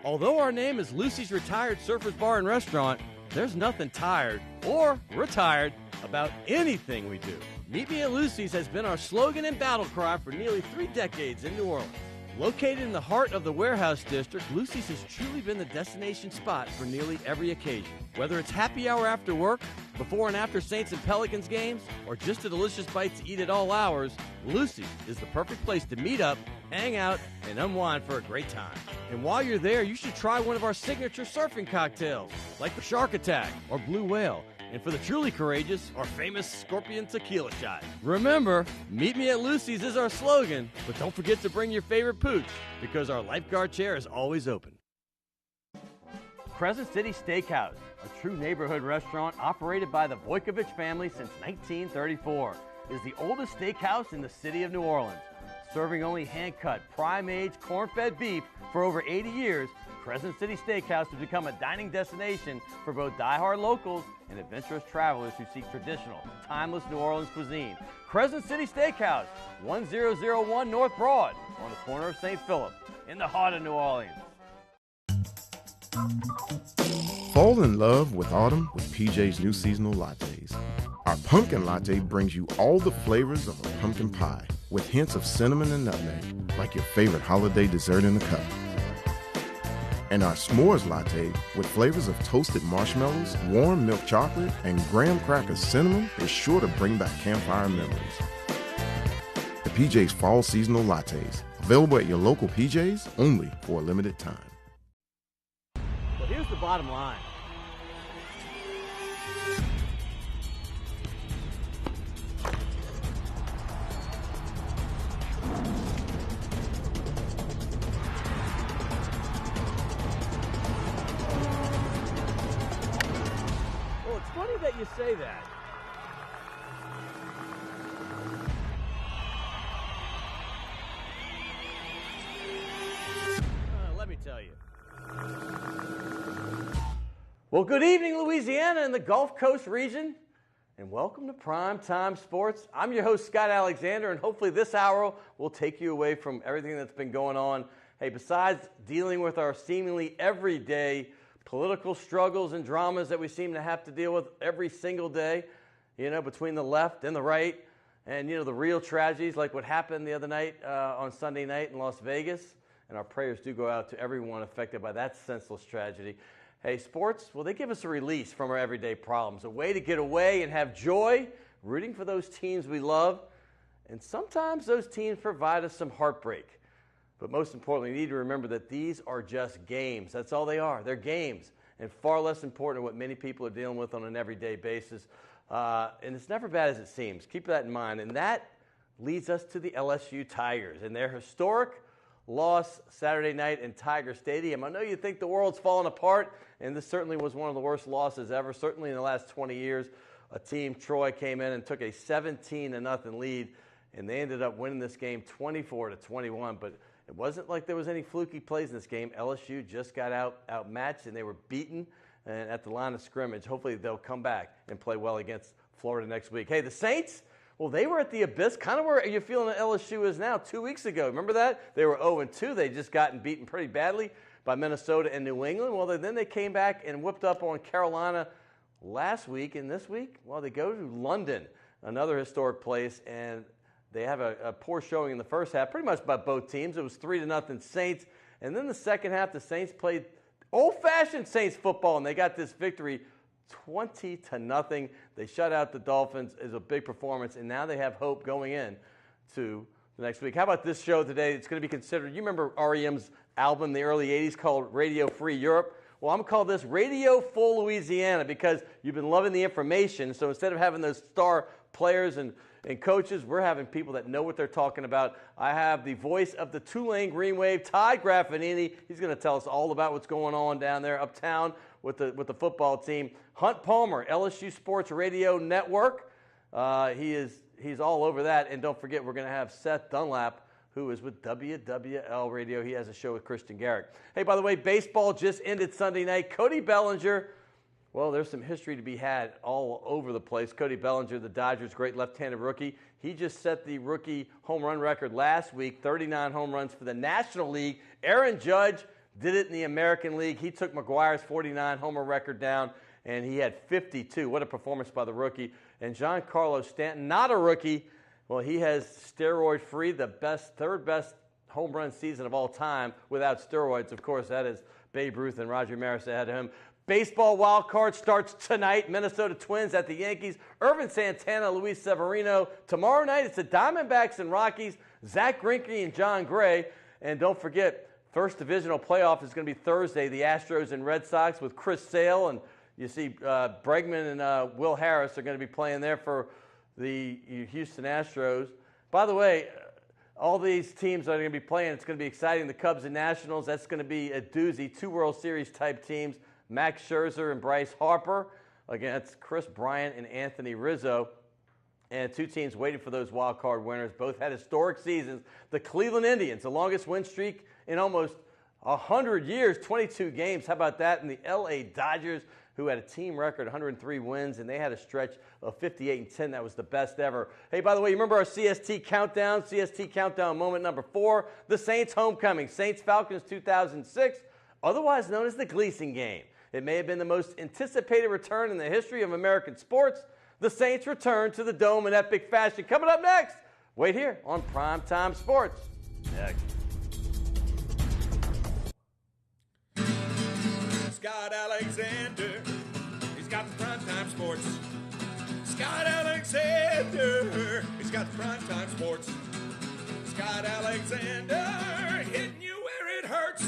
Although our name is Lucy's Retired Surfers Bar and Restaurant, there's nothing tired or retired about anything we do. Meet Me at Lucy's has been our slogan and battle cry for nearly 3 decades in New Orleans. Located in the heart of the Warehouse District, Lucy's has truly been the destination spot for nearly every occasion. Whether it's happy hour after work, before and after Saints and Pelicans games, or just a delicious bite to eat at all hours, Lucy's is the perfect place to meet up, hang out, and unwind for a great time. And while you're there, you should try one of our signature surfing cocktails, like the Shark Attack or Blue Whale. And for the truly courageous, our famous Scorpion Tequila Shot. Remember, Meet Me at Lucy's is our slogan, but don't forget to bring your favorite pooch, because our lifeguard chair is always open. Crescent City Steakhouse, a true neighborhood restaurant operated by the Vojkovic family since 1934, is the oldest steakhouse in the city of New Orleans. Serving only hand-cut, prime-aged, corn-fed beef for over 80 years, Crescent City Steakhouse has become a dining destination for both die-hard locals and adventurous travelers who seek traditional, timeless New Orleans cuisine. Crescent City Steakhouse, 1001 North Broad, on the corner of St. Philip, in the heart of New Orleans. Fall in love with autumn with PJ's new seasonal lattes. Our pumpkin latte brings you all the flavors of a pumpkin pie, with hints of cinnamon and nutmeg, like your favorite holiday dessert in a cup. And our s'mores latte, with flavors of toasted marshmallows, warm milk chocolate, and graham cracker cinnamon, is sure to bring back campfire memories. The PJ's Fall Seasonal Lattes, available at your local PJ's, only for a limited time. Well, here's the bottom line. Funny that you say that. Let me tell you. Well, good evening, Louisiana and the Gulf Coast region, and welcome to Primetime Sports. I'm your host, Scott Alexander, and hopefully this hour will take you away from everything that's been going on. Hey, besides dealing with our seemingly everyday political struggles and dramas that we seem to have to deal with every single day, between the left and the right, and, the real tragedies like what happened the other night on Sunday night in Las Vegas. And our prayers do go out to everyone affected by that senseless tragedy. Hey, sports, well, they give us a release from our everyday problems, a way to get away and have joy, rooting for those teams we love. And sometimes those teams provide us some heartbreak. But most importantly, we need to remember that these are just games. That's all they are. They're games, and far less important than what many people are dealing with on an everyday basis. And it's never bad as it seems. Keep that in mind. And that leads us to the LSU Tigers and their historic loss Saturday night in Tiger Stadium. I know you think the world's falling apart, and this certainly was one of the worst losses ever, certainly in the last 20 years. A team, Troy, came in and took a 17-0 lead, and they ended up winning this game 24-21. But it wasn't like there was any fluky plays in this game. LSU just got outmatched, and they were beaten at the line of scrimmage. Hopefully they'll come back and play well against Florida next week. Hey, the Saints, well, they were at the abyss, kind of where you're feeling that LSU is now 2 weeks ago. Remember that? They were 0-2. They'd just gotten beaten pretty badly by Minnesota and New England. Well, then they came back and whipped up on Carolina last week. And this week, well, they go to London, another historic place, and they have a poor showing in the first half, pretty much by both teams. It was 3-0 Saints. And then the second half, the Saints played old-fashioned Saints football, and they got this victory 20-0. They shut out the Dolphins. It was a big performance, and now they have hope going in to the next week. How about this show today? It's going to be considered, you remember REM's album in the early 80s called Radio Free Europe? Well, I'm going to call this Radio Full Louisiana because you've been loving the information. So instead of having those star players and coaches, we're having people that know what they're talking about. I have the voice of the Tulane Green Wave, Todd Graffagnini. He's going to tell us all about what's going on down there uptown with the football team. Hunt Palmer, LSU Sports Radio Network. He's all over that. And don't forget, we're going to have Seth Dunlap, who is with WWL Radio. He has a show with Christian Garrick. Hey, by the way, baseball just ended Sunday night. Cody Bellinger, well, there's some history to be had all over the place. Cody Bellinger, the Dodgers' great left-handed rookie. He just set the rookie home run record last week, 39 home runs for the National League. Aaron Judge, did it in the American League. He took McGuire's 49 homer record down, and he had 52. What a performance by the rookie. And Giancarlo Stanton, not a rookie. Well, he has steroid-free, the third best home run season of all time without steroids. Of course, that is Babe Ruth and Roger Maris ahead of him. Baseball wild card starts tonight. Minnesota Twins at the Yankees. Irvin Santana, Luis Severino. Tomorrow night, it's the Diamondbacks and Rockies. Zach Greinke and John Gray. And don't forget, first divisional playoff is going to be Thursday. The Astros and Red Sox with Chris Sale. And you see Bregman and Will Harris are going to be playing there for the Houston Astros. By the way, all these teams are going to be playing. It's going to be exciting. The Cubs and Nationals, that's going to be a doozy. 2 World Series type teams. Max Scherzer and Bryce Harper against Chris Bryant and Anthony Rizzo. And 2 teams waiting for those wild card winners. Both had historic seasons. The Cleveland Indians, the longest win streak in almost 100 years, 22 games. How about that? And the LA Dodgers, who had a team record 103 wins, and they had a stretch of 58-10. That was the best ever. Hey, by the way, you remember our CST countdown? CST countdown moment number 4, the Saints homecoming. Saints-Falcons 2006, otherwise known as the Gleason game. It may have been the most anticipated return in the history of American sports. The Saints return to the Dome in epic fashion. Coming up next, wait here on Primetime Sports. Next. Scott Alexander, he's got the Primetime Sports. Scott Alexander, he's got the Primetime Sports. Scott Alexander, hitting you where it hurts.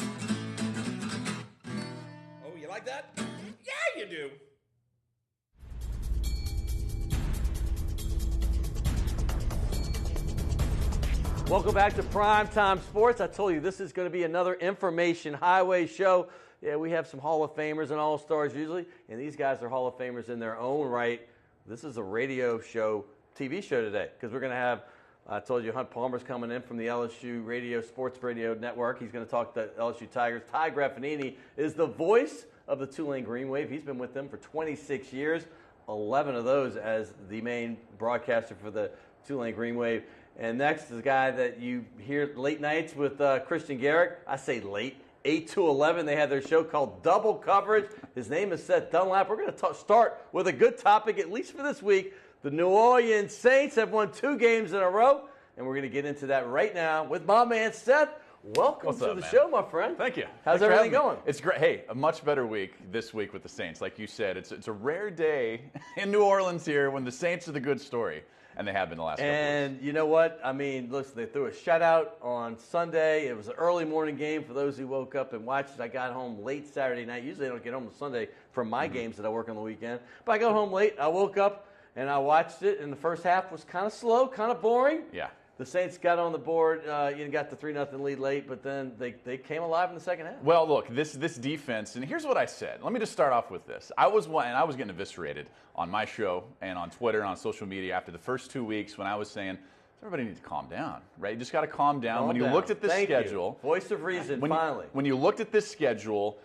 Oh, you like that? Yeah, you do. Welcome back to Primetime Sports. I told you this is going to be another information highway show. Yeah, we have some Hall of Famers and All-Stars usually, and these guys are Hall of Famers in their own right. This is a radio show, TV show today, because we're going to have, I told you, Hunt Palmer's coming in from the LSU Radio, Sports Radio Network. He's going to talk to LSU Tigers. Todd Graffagnini is the voice of the Tulane Green Wave. He's been with them for 26 years, 11 of those as the main broadcaster for the Tulane Green Wave. And next is a guy that you hear late nights with Christian Garrick. I say late. 8 to 11, they had their show called Double Coverage. His name is Seth Dunlap. We're going to start with a good topic, at least for this week. The New Orleans Saints have won 2 games in a row, and we're going to get into that right now with my man Seth. Welcome to the show, my friend. Thank you. How's everything going? It's great. Hey, a much better week this week with the Saints. Like you said, it's a rare day in New Orleans here when the Saints are the good story. And they have been the last couple weeks. And you know what? I mean, listen, they threw a shutout on Sunday. It was an early morning game for those who woke up and watched it. I got home late Saturday night. Usually I don't get home on Sunday from my games that I work on the weekend. But I got home late. I woke up and I watched it. And the first half was kind of slow, kind of boring. Yeah. The Saints got on the board. You got the 3-0 lead late, but then they came alive in the second half. Well, look, this defense, and here's what I said. Let me just start off with this. I was getting eviscerated on my show and on Twitter and on social media after the first 2 weeks when I was saying, everybody needs to calm down, right? You just got to calm down. When you looked at this schedule. Voice of reason, finally. When you looked at this schedule,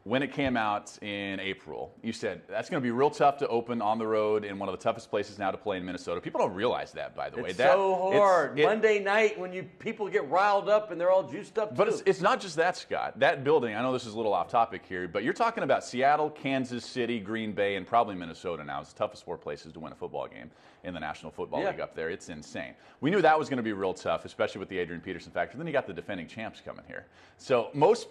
when it came out in April, you said, that's going to be real tough to open on the road in one of the toughest places now to play in Minnesota. People don't realize that, by the way. It's so hard. Monday night when people get riled up and they're all juiced up, But it's not just that, Scott. That building, I know this is a little off topic here, but you're talking about Seattle, Kansas City, Green Bay, and probably Minnesota now. It's the toughest 4 places to win a football game in the National Football League up there. It's insane. We knew that was going to be real tough, especially with the Adrian Peterson factor. Then you got the defending champs coming here. So most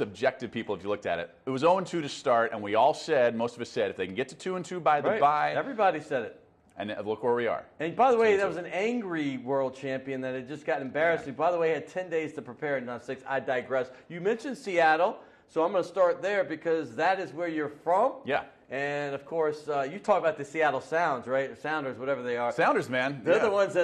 objective people, if you looked at it, it was 0-2 to start, and we all said, most of us said, if they can get to 2-2 by the bye. Everybody said it. And look where we are. And by the way, that was an angry world champion that had just gotten embarrassed. Yeah. By the way, had 10 days to prepare, not 6. I digress. You mentioned Seattle, so I'm going to start there because that is where you're from. Yeah. And of course, you talk about the Seattle Sounds, right? Sounders, whatever they are. Sounders, man. They're the ones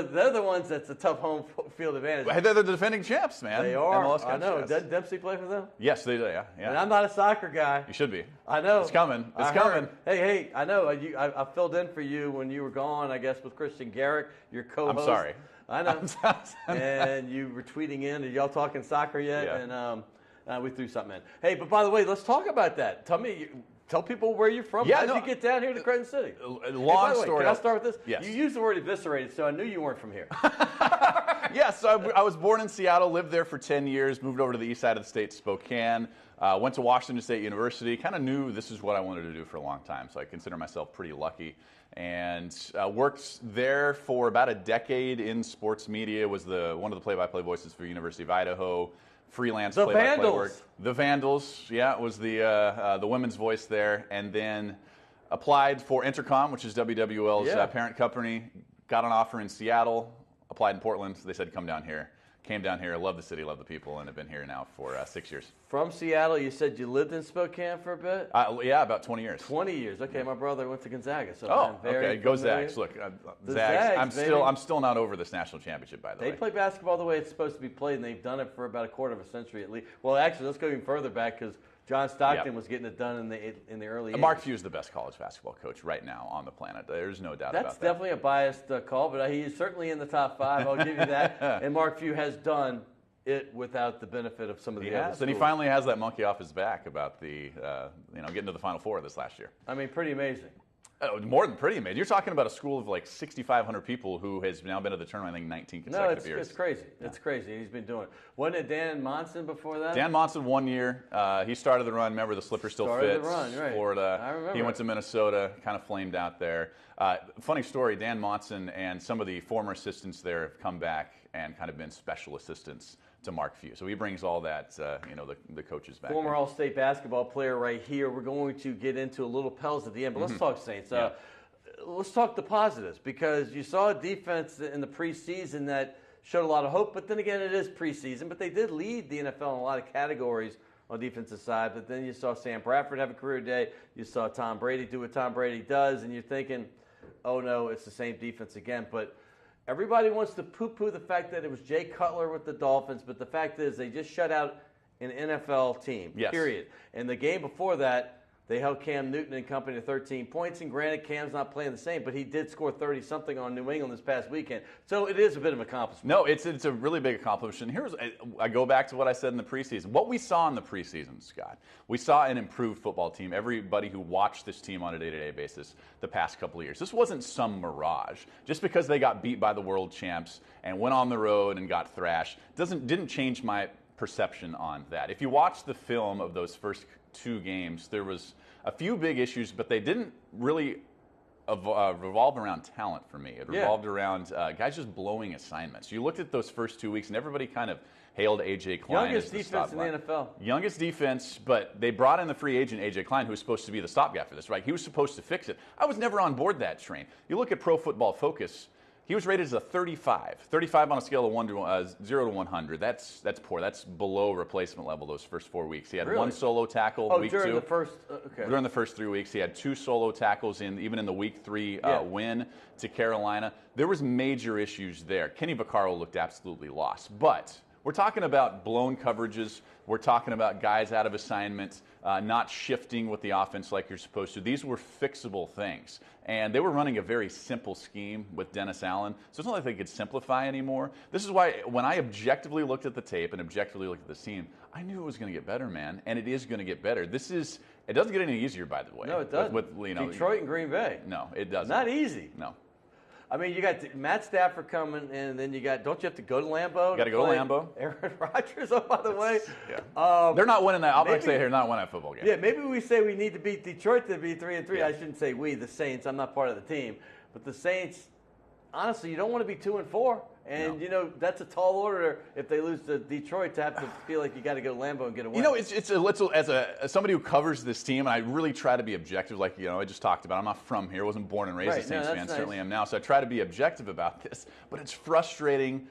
that's a tough home field advantage. They're the defending champs, man. They are. I know. Does Dempsey play for them? Yes, they do. Yeah. And I'm not a soccer guy. You should be. I know. It's coming. It's coming. Hey, I know. I filled in for you when you were gone, I guess, with Christian Garrick, your co-host. I'm sorry. I know. And you were tweeting in. Are y'all talking soccer yet? Yeah. And we threw something in. Hey, but by the way, let's talk about that. Tell people where you're from. How did you get down here to Crescent City? Long story. Can I start with this? Yes. You used the word eviscerated, so I knew you weren't from here. Yeah, so I was born in Seattle, lived there for 10 years, moved over to the east side of the state, Spokane, went to Washington State University, kind of knew this is what I wanted to do for a long time, so I consider myself pretty lucky. And worked there for about a decade in sports media, was one of the play-by-play voices for University of Idaho, freelance play-by-play work. The Vandals, yeah, was the women's voice there, and then applied for Intercom, which is WWL's parent company, got an offer in Seattle, applied in Portland, so they said come down here. Came down here, love the city, love the people, and have been here now for 6 years. From Seattle, you said you lived in Spokane for a bit? Yeah, about 20 years. 20 years. Okay, my brother went to Gonzaga. So okay. Go Zags. Look, Zags. I'm still not over this national championship, by the way. They play basketball the way it's supposed to be played, and they've done it for about a quarter of a century at least. Well, actually, let's go even further back because John Stockton was getting it done in the early 80s. Mark Few is the best college basketball coach right now on the planet. There's no doubt about that. That's definitely a biased call, but he's certainly in the top 5. I'll give you that. And Mark Few has done it without the benefit of some of the other schools. And he finally has that monkey off his back about the getting to the Final Four this last year. I mean, pretty amazing. More than pretty amazing. You're talking about a school of like 6,500 people who has now been to the tournament, I think, 19 consecutive years. It's crazy. Yeah. It's crazy. He's been doing it. Wasn't it Dan Monson before that? Dan Monson 1 year. He started the run. Remember, the slipper still fits. The run, right. Florida. I remember. He went to Minnesota, kind of flamed out there. Funny story, Dan Monson and some of the former assistants there have come back and kind of been special assistants to Mark Few. So he brings all that, the coaches back. Former All-State basketball player right here. We're going to get into a little Pels at the end, but let's talk Saints. Let's talk the positives, because you saw a defense in the preseason that showed a lot of hope, but then again, it is preseason. But they did lead the NFL in a lot of categories on the defensive side. But then you saw Sam Bradford have a career day. You saw Tom Brady do what Tom Brady does, and you're thinking, oh no, it's the same defense again. But everybody wants to poo-poo the fact that it was Jay Cutler with the Dolphins, but the fact is they just shut out an NFL team, period. And the game before that, they held Cam Newton and company to 13 points, and granted, Cam's not playing the same, but he did score 30-something on New England this past weekend. So it is a bit of an accomplishment. No, it's a really big accomplishment. I go back to what I said in the preseason. What we saw in the preseason, Scott, we saw an improved football team. Everybody who watched this team on a day-to-day basis the past couple of years. This wasn't some mirage. Just because they got beat by the world champs and went on the road and got thrashed didn't change my perception on that. If you watch the film of those first 2 games, there was a few big issues, but they didn't really revolve around talent for me. It revolved around guys just blowing assignments. You looked at those first 2 weeks, and everybody kind of hailed A.J. Klein youngest as the defense in the NFL. Youngest defense, but they brought in the free agent A.J. Klein, who was supposed to be the stopgap for this, right? He was supposed to fix it. I was never on board that train. You look at Pro Football Focus, he was rated as a 35. 35 on a scale of 0 to 100. That's poor. That's below replacement level those first 4 weeks. He had 1 solo tackle week 2. During the first 3 weeks. He had 2 solo tackles even in the week 3 win to Carolina. There was major issues there. Kenny Vaccaro looked absolutely lost. But we're talking about blown coverages. We're talking about guys out of assignment, not shifting with the offense like you're supposed to. These were fixable things. And they were running a very simple scheme with Dennis Allen, so it's not like they could simplify anymore. This is why when I objectively looked at the tape and objectively looked at the team, I knew it was going to get better, man, and it is going to get better. It doesn't get any easier, by the way. No, it doesn't. With Detroit and Green Bay. No, it doesn't. Not easy. No. I mean, you got Matt Stafford coming, and then don't you have to go to Lambeau? Got to go to Lambeau. Aaron Rodgers, by the way. Yeah. They're not winning that. I'm going to say they're not winning that football game. Yeah, maybe we say we need to beat Detroit to be 3-3. Yeah. I shouldn't say we, the Saints. I'm not part of the team. But the Saints, honestly, you don't want to be 2-4. And, that's a tall order if they lose to Detroit to have to feel like you got to go to Lambeau and get a win. As somebody who covers this team, and I really try to be objective, like, I just talked about. I'm not from here. I wasn't born and raised a Saints fan. Nice. Certainly am now. So I try to be objective about this. But it's frustrating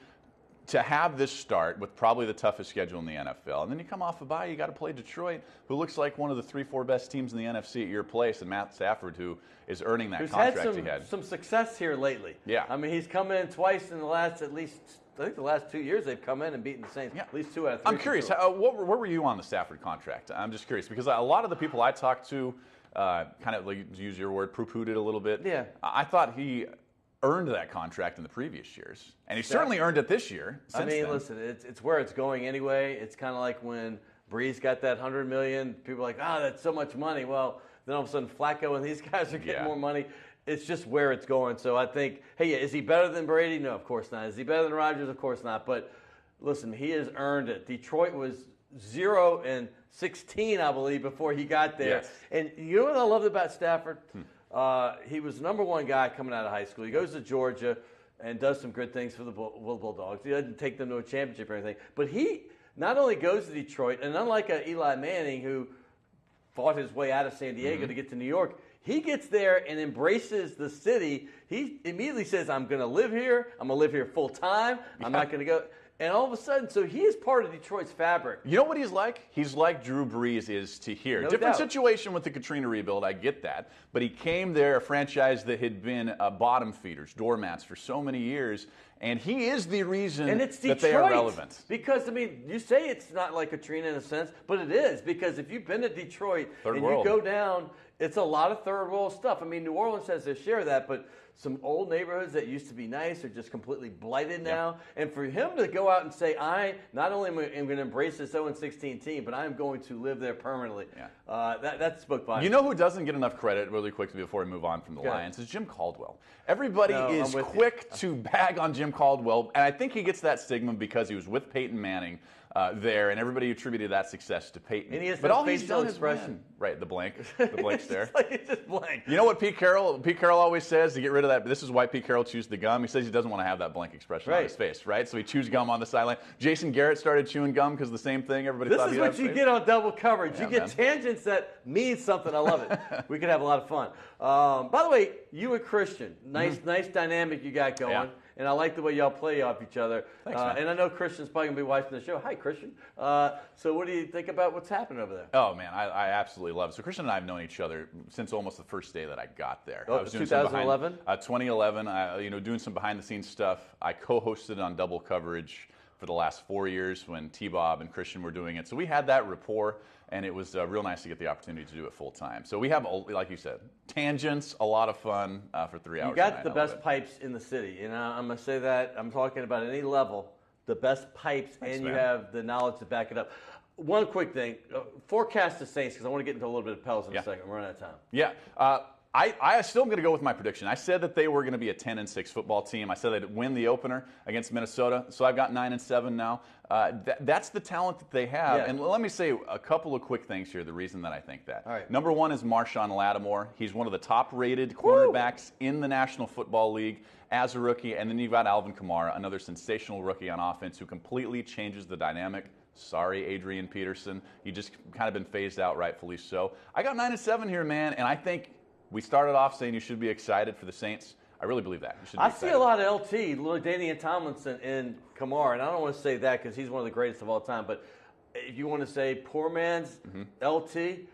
to have this start with probably the toughest schedule in the NFL. And then you come off a bye, you got to play Detroit, who looks like one of the 3-4 best teams in the NFC at your place, and Matt Stafford, who is earning that contract he had. Some success here lately. Yeah. I mean, he's come in twice in the last, I think the last 2 years they've come in and beaten the Saints. Yeah. At least 2 out of 3. I'm curious, where were you on the Stafford contract? I'm just curious, because a lot of the people I talked to kind of, like, use your word, poo-pooed it a little bit. Yeah. I thought he earned that contract in the previous years, and he certainly earned it this year. Listen, it's where it's going anyway. It's kind of like when Breeze got that $100 million. People are like, that's so much money. Well, then all of a sudden Flacco and these guys are getting more money. it's just where it's going. So I think, hey, is he better than Brady? No, of course not. Is he better than Rodgers? Of course not. But listen, he has earned it. Detroit was 0-16, I believe, before he got there. Yes. And you know what I loved about Stafford? He was the number one guy coming out of high school. He goes to Georgia and does some good things for the Bulldogs. He doesn't take them to a championship or anything. But he not only goes to Detroit, and unlike Eli Manning, who fought his way out of San Diego to get to New York, he gets there and embraces the city. He immediately says, I'm going to live here. I'm going to live here full time. I'm not going to go. And all of a sudden, so he is part of Detroit's fabric. You know what he's like? He's like Drew Brees is to here. No Different doubt. situation with the Katrina rebuild, I get that. But he came there, a franchise that had been bottom feeders, doormats for so many years. And he is the reason And it's Detroit, that they are relevant. Because, I mean, you say it's not like Katrina in a sense, but it is. Because if you've been to Detroit Third and world. you go down, it's a lot of third world stuff. I mean, New Orleans has their share of that, but some old neighborhoods that used to be nice are just completely blighted now. And for him to go out and say, I not only am going to embrace this 0-16 team, but I'm going to live there permanently, that spoke volumes. You know who doesn't get enough credit, really quickly before we move on from the Lions, is Jim Caldwell. Everybody is quick to bag on Jim Caldwell, and I think he gets that stigma because he was with Peyton Manning there, and everybody attributed that success to Peyton. And he has but that all he's facial done is expression. win. Right, the blank stare. It's just blank. You know what Pete Carroll always says to get rid of that? This is why Pete Carroll chews the gum. He says he doesn't want to have that blank expression on his face, right? So he chews gum on the sideline. Jason Garrett started chewing gum because the same thing. Everybody thought This he is had what you face. get on double coverage. Yeah, you get tangents that mean something. I love it. We could have a lot of fun. By the way, you and Christian, nice dynamic you got going. Yeah. And I like the way y'all play off each other. Thanks, man. And I know Christian's probably going to be watching the show. Hi, Christian. So what do you think about what's happening over there? Oh, man, I absolutely love it. So Christian and I have known each other since almost the first day that I got there. Oh, I was doing some 2011? 2011, doing some behind-the-scenes stuff. I co-hosted on double coverage for the last 4 years when T-Bob and Christian were doing it. So we had that rapport, and it was real nice to get the opportunity to do it full-time. So we have, like you said, tangents, a lot of fun for 3 hours. You got the best pipes in the city. You know, I'm going to say that. I'm talking about any level, the best pipes, Thanks, and man. you have the knowledge to back it up. One quick thing. Forecast the Saints, because I want to get into a little bit of Pels in a second. We're running out of time. Yeah. I still am going to go with my prediction. I said that they were going to be a 10-6 football team. I said they'd win the opener against Minnesota, so I've got 9-7 now. That's the talent that they have. Yeah. And let me say a couple of quick things here, the reason that I think that. All right. Number one is Marshawn Lattimore. He's one of the top-rated cornerbacks in the National Football League as a rookie. And then you've got Alvin Kamara, another sensational rookie on offense who completely changes the dynamic. Sorry, Adrian Peterson. You just kind of been phased out, rightfully so. I got 9-7 here, man, and I think we started off saying you should be excited for the Saints. I really believe that. You should be I see a lot of LT, LaDainian Tomlinson, and Kamara, and I don't want to say that because he's one of the greatest of all time, but if you want to say poor man's LT,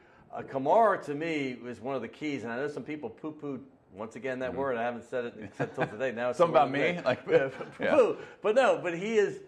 Kamara to me is one of the keys, and I know some people poo-pooed, once again, that word. I haven't said it until today. Now it's something about me? But he is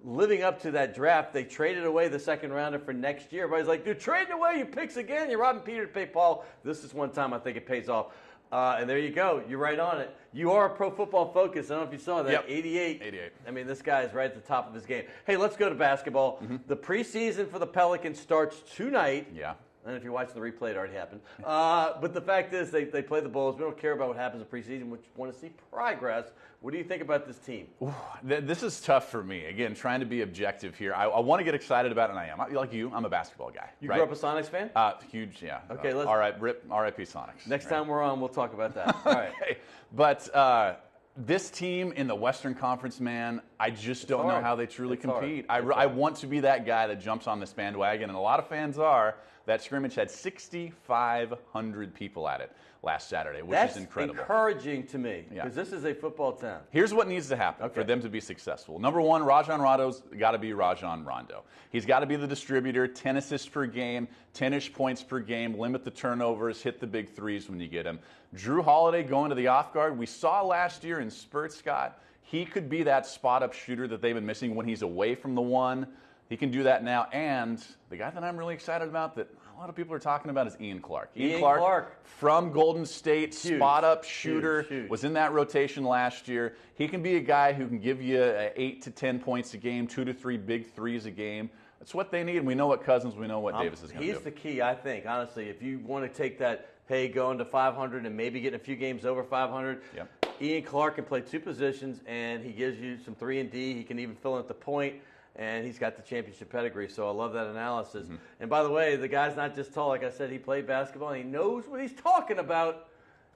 living up to that draft. They traded away the second rounder for next year. Everybody's like, dude, trading away your picks again. You're robbing Peter to pay Paul. This is one time I think it pays off. And there you go. You're right on it. You are a Pro Football Focus. I don't know if you saw that. Yep. 88. I mean, this guy is right at the top of his game. Hey, let's go to basketball. The preseason for the Pelicans starts tonight. Yeah. And if you're watching the replay, it already happened. But the fact is, they play the Bulls. We don't care about what happens in preseason. We want to see progress. What do you think about this team? Ooh, this is tough for me. Again, trying to be objective here. I want to get excited about it, and I am. Like you, I'm a basketball guy. You right? grew up a Sonics fan? Huge, yeah. Okay, let's. R.I.P. Sonics. Next time we're on, we'll talk about that. All right. Okay. But this team in the Western Conference, man, I just don't know how they truly compete. I want to be that guy that jumps on this bandwagon, and a lot of fans are. That scrimmage had 6,500 people at it last Saturday, which is incredible. That's encouraging to me because this is a football town. Here's what needs to happen for them to be successful. Number one, Rajon Rondo's got to be Rajon Rondo. He's got to be the distributor, 10 assists per game, 10-ish points per game, limit the turnovers, hit the big threes when you get him. Drew Holiday going to the off guard. We saw last year in spurts, Scott, he could be that spot-up shooter that they've been missing when he's away from the one. He can do that now. And the guy that I'm really excited about that a lot of people are talking about is Ian Clark. Ian Clark from Golden State, spot-up shooter, huge. was in that rotation last year. He can be a guy who can give you 8 to 10 points a game, 2 to 3 big threes a game. That's what they need. We know what Cousins, we know what Davis is going to do. He's the key, I think, honestly. If you want to take that hey, going to 500 and maybe getting a few games over 500. Yep. Ian Clark can play two positions, and he gives you some 3 and D. He can even fill in at the point, and he's got the championship pedigree. So I love that analysis. Mm-hmm. And by the way, the guy's not just tall. Like I said, he played basketball, and he knows what he's talking about,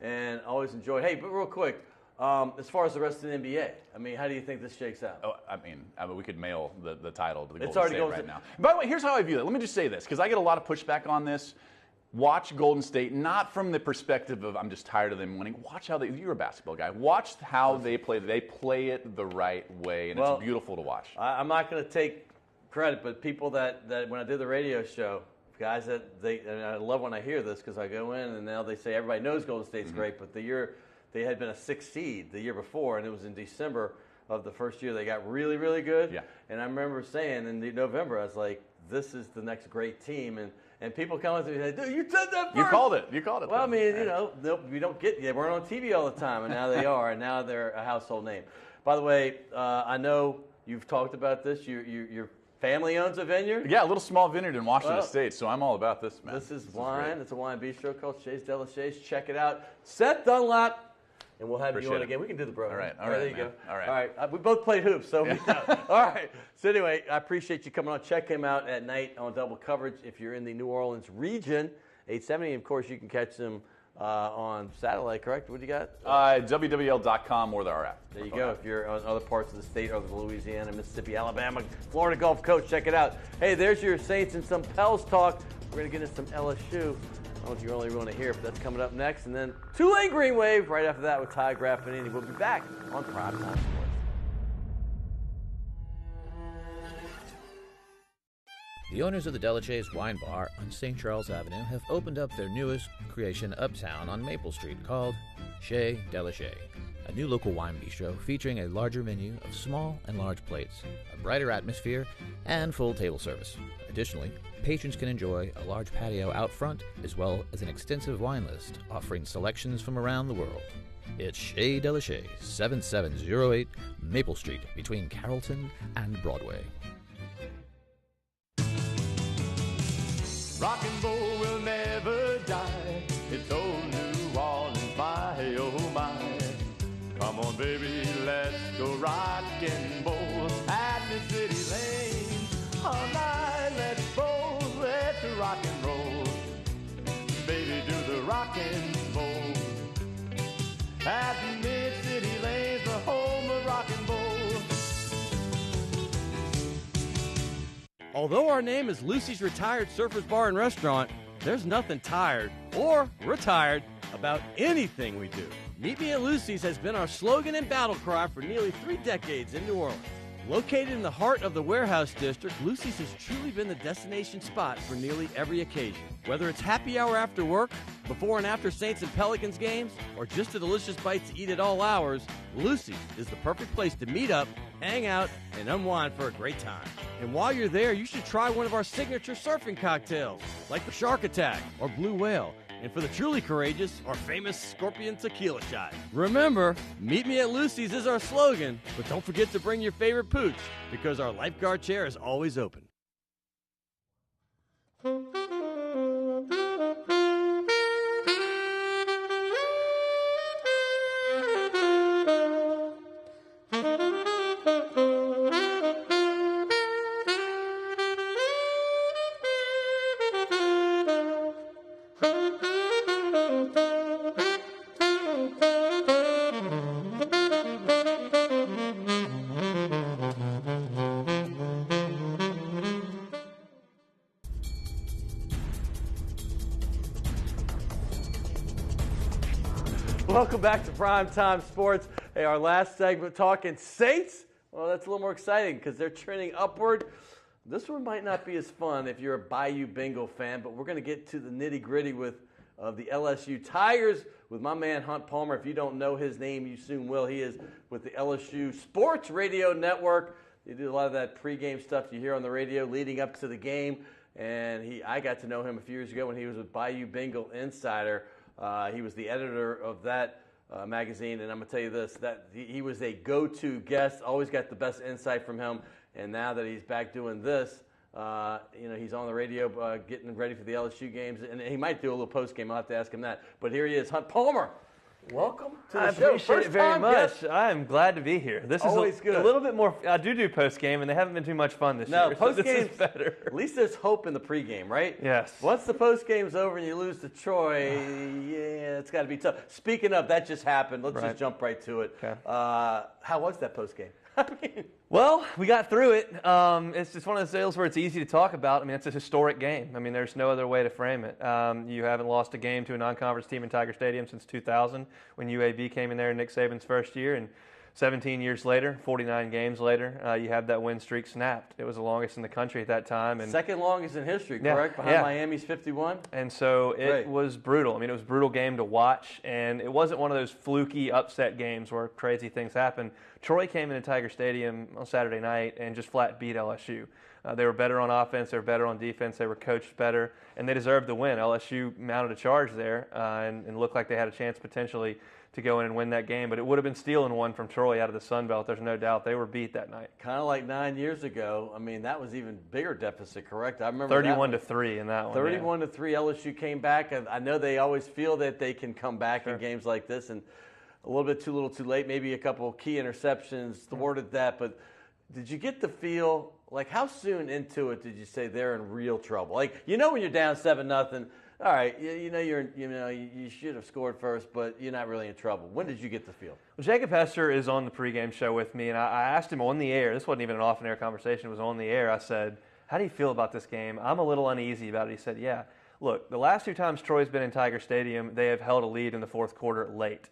and always enjoyed. Hey, but real quick, as far as the rest of the NBA, I mean, how do you think this shakes out? Oh, I mean, we could mail the title to the It's Golden already State right now. By the way, here's how I view it. Let me just say this, because I get a lot of pushback on this. Watch Golden State, not from the perspective of I'm just tired of them winning. Watch how you're a basketball guy. Watch how they play. They play it the right way, and it's beautiful to watch. I'm not going to take credit, but people that when I did the radio show, guys and I love when I hear this because I go in and now they say everybody knows Golden State's great, but the year they had been a 6th seed the year before, and it was in December of the first year they got really, really good. Yeah. And I remember saying in November, I was like, this is the next great team. And people come up to me and say, dude, you said that first. You called it. Well, I mean, we don't they weren't on TV all the time, and now they are, and now they're a household name. By the way, I know you've talked about this. Your family owns a vineyard? Yeah, a little small vineyard in Washington State, so I'm all about this, man. This is wine. It's a wine bistro called Chez de la Chaise. Check it out. Seth Dunlap. And we'll have you on again. We can do the bro. All right. There you go. All right. We both played hoops, so we know. All right. So anyway, I appreciate you coming on. Check him out at night on double coverage if you're in the New Orleans region. 870. Of course, you can catch them on satellite, correct? What do you got? WWL.com or the RF. There you go. If you're on other parts of the state, other than Louisiana, Mississippi, Alabama, Florida Gulf Coast, check it out. Hey, there's your Saints and some Pels talk. We're going to get into some LSU. I don't know if you really want to hear, but that's coming up next. And then Tulane Green Wave right after that with Todd Graffagnini. We'll be back on Prime Time Sports. The owners of the Delachais Wine Bar on St. Charles Avenue have opened up their newest creation uptown on Maple Street called Chez de la Chaise, a new local wine bistro featuring a larger menu of small and large plates, a brighter atmosphere, and full table service. Additionally, patrons can enjoy a large patio out front as well as an extensive wine list offering selections from around the world. It's Chez de la Chaise, 7708 Maple Street between Carrollton and Broadway. Rock and roll will never die. It's old New Orleans, my oh my. Come on, baby, let's go rock and roll at the city lane. All night, let's roll, let's rock and roll. Baby, do the rock and roll. At Mid-City Lane's the home of rock and roll. Although our name is Lucy's Retired Surfers Bar and Restaurant, there's nothing tired or retired about anything we do. Meet Me at Lucy's has been our slogan and battle cry for nearly 3 decades in New Orleans. Located in the heart of the Warehouse District, Lucy's has truly been the destination spot for nearly every occasion. Whether it's happy hour after work, before and after Saints and Pelicans games, or just a delicious bite to eat at all hours, Lucy's is the perfect place to meet up, hang out, and unwind for a great time. And while you're there, you should try one of our signature surfing cocktails, like the Shark Attack or Blue Whale. And for the truly courageous, our famous Scorpion Tequila Shot. Remember, Meet Me at Lucy's is our slogan, but don't forget to bring your favorite pooch, because our lifeguard chair is always open. Welcome back to Primetime Sports. Hey, our last segment talking Saints. Well, that's a little more exciting because they're trending upward. This one might not be as fun if you're a Bayou Bengal fan, but we're going to get to the nitty-gritty of the LSU Tigers with my man Hunt Palmer. If you don't know his name, you soon will. He is with the LSU Sports Radio Network. They do a lot of that pregame stuff you hear on the radio leading up to the game. And I got to know him a few years ago when he was with Bayou Bengal Insider. He was the editor of that magazine, and I'm going to tell you this, that he was a go-to guest, always got the best insight from him, and now that he's back doing this, He's on the radio getting ready for the LSU games, and he might do a little post game. I'll have to ask him that. But here he is, Hunt Palmer. Welcome to the I show. appreciate it very much. Guest. I am glad to be here. This Always is good. a little bit more. I do post game, and they haven't been too much fun this year. Post so game is better. At least there's hope in the pregame, right? Yes. Once the post game's over and you lose to Troy, yeah, it's got to be tough. Speaking of, that just happened. Let's just jump right to it. Okay. How was that post game? Well, we got through it. It's just one of those deals where it's easy to talk about. I mean, it's a historic game. I mean, there's no other way to frame it. You haven't lost a game to a non-conference team in Tiger Stadium since 2000 when UAB came in there in Nick Saban's first year. And 17 years later, 49 games later, you have that win streak snapped. It was the longest in the country at that time. And second longest in history, correct? Behind Miami's 51? And so it was brutal. I mean, it was a brutal game to watch, and it wasn't one of those fluky upset games where crazy things happen. Troy came into Tiger Stadium on Saturday night and just flat beat LSU. They were better on offense, they were better on defense, they were coached better, and they deserved the win. LSU mounted a charge there and looked like they had a chance potentially to go in and win that game, but it would have been stealing one from Troy out of the Sun Belt. There's no doubt. They were beat that night. Kind of like 9 years ago. I mean, that was even bigger deficit, correct? I remember 31-3 in that one. 31-3. LSU came back. I know they always feel that they can come back in games like this, and a little bit too little, too late. Maybe a couple key interceptions thwarted that. But did you get the feel? Like, how soon into it did you say they're in real trouble? Like, when you're down 7-0. All right, you should have scored first, but you're not really in trouble. When did you get the feel? Well, Jacob Hester is on the pregame show with me, and I asked him on the air. This wasn't even an off-air conversation. It was on the air. I said, how do you feel about this game? I'm a little uneasy about it. He said, yeah. Look, the last two times Troy's been in Tiger Stadium, they have held a lead in the fourth quarter late.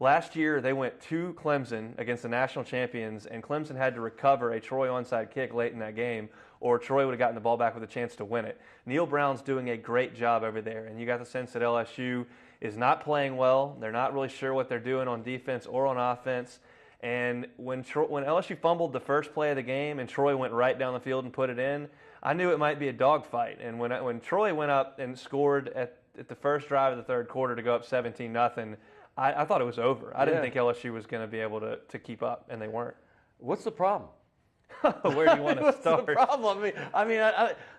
Last year, they went to Clemson against the national champions, and Clemson had to recover a Troy onside kick late in that game, or Troy would have gotten the ball back with a chance to win it. Neil Brown's doing a great job over there, and you got the sense that LSU is not playing well. They're not really sure what they're doing on defense or on offense. And when LSU fumbled the first play of the game and Troy went right down the field and put it in, I knew it might be a dogfight. And when Troy went up and scored at the first drive of the third quarter to go up 17-0, I thought it was over. I didn't think LSU was going to be able to keep up, and they weren't. What's the problem? Where do you want to start? What's the problem? I mean,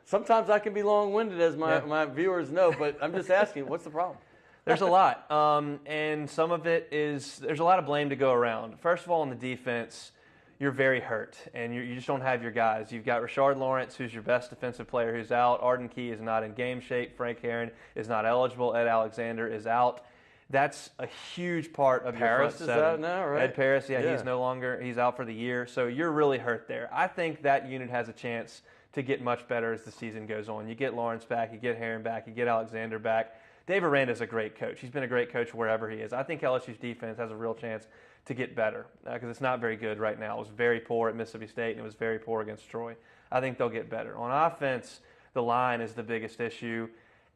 sometimes I can be long-winded, as my viewers know, but I'm just asking, what's the problem? There's a lot, and some of it is there's a lot of blame to go around. First of all, on the defense, you're very hurt, and you just don't have your guys. You've got Rashard Lawrence, who's your best defensive player, who's out. Arden Key is not in game shape. Frank Herron is not eligible. Ed Alexander is out. That's a huge part of your front seven. Paris is out now, right? Ed Paris, he's out for the year. So you're really hurt there. I think that unit has a chance to get much better as the season goes on. You get Lawrence back, you get Herron back, you get Alexander back. Dave Aranda's a great coach. He's been a great coach wherever he is. I think LSU's defense has a real chance to get better because it's not very good right now. It was very poor at Mississippi State, and it was very poor against Troy. I think they'll get better. On offense, the line is the biggest issue.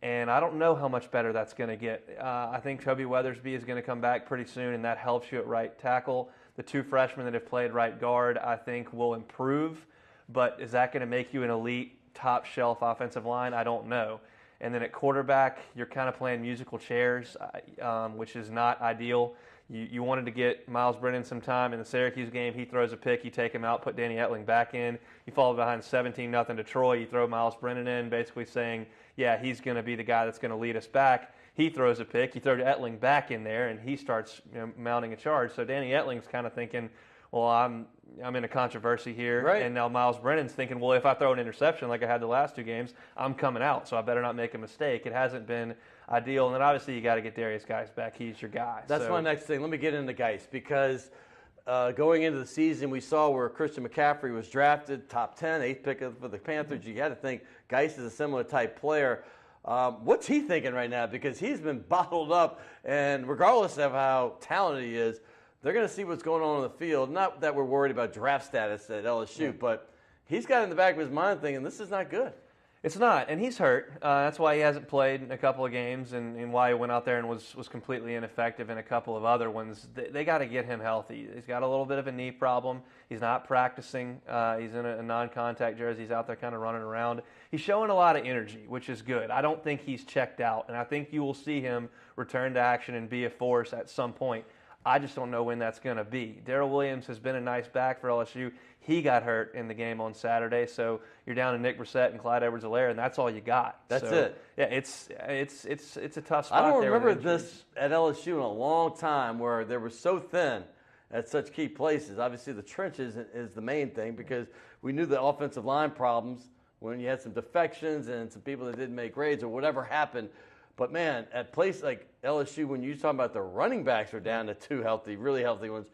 And I don't know how much better that's going to get. I think Toby Weathersby is going to come back pretty soon, and that helps you at right tackle. The two freshmen that have played right guard, I think, will improve. But is that going to make you an elite, top-shelf offensive line? I don't know. And then at quarterback, you're kind of playing musical chairs, which is not ideal. You wanted to get Miles Brennan some time in the Syracuse game. He throws a pick. You take him out, put Danny Etling back in. You fall behind 17-0 to Troy. You throw Miles Brennan in, basically saying, yeah, he's going to be the guy that's going to lead us back. He throws a pick. You throw Etling back in there, and he starts mounting a charge. So Danny Etling's kind of thinking, well, I'm in a controversy here. Right. And now Miles Brennan's thinking, well, if I throw an interception like I had the last two games, I'm coming out, so I better not make a mistake. It hasn't been ideal. And then obviously you got to get Darius Geis back. He's your guy. That's my next thing. Let me get into Geis because going into the season, we saw where Christian McCaffrey was drafted, top 10, 8th pick for the Panthers. You got to think Geis is a similar type player. What's he thinking right now? Because he's been bottled up, and regardless of how talented he is, they're going to see what's going on the field. Not that we're worried about draft status at LSU, but he's got in the back of his mind thinking this is not good. It's not, and he's hurt. That's why he hasn't played in a couple of games and why he went out there and was completely ineffective in a couple of other ones. They got to get him healthy. He's got a little bit of a knee problem. He's not practicing. He's in a non-contact jersey. He's out there kind of running around. He's showing a lot of energy, which is good. I don't think he's checked out, and I think you will see him return to action and be a force at some point. I just don't know when that's going to be. Darrell Williams has been a nice back for LSU. He got hurt in the game on Saturday, so you're down to Nick Brissett and Clyde Edwards-Helaire, and that's all you got. That's so, it. Yeah, it's a tough spot. I don't there remember with this at LSU in a long time where they were so thin at such key places. Obviously, the trenches is the main thing because we knew the offensive line problems when you had some defections and some people that didn't make grades or whatever happened. But, man, at places like LSU, when you're talking about the running backs are down to 2 healthy, really healthy ones,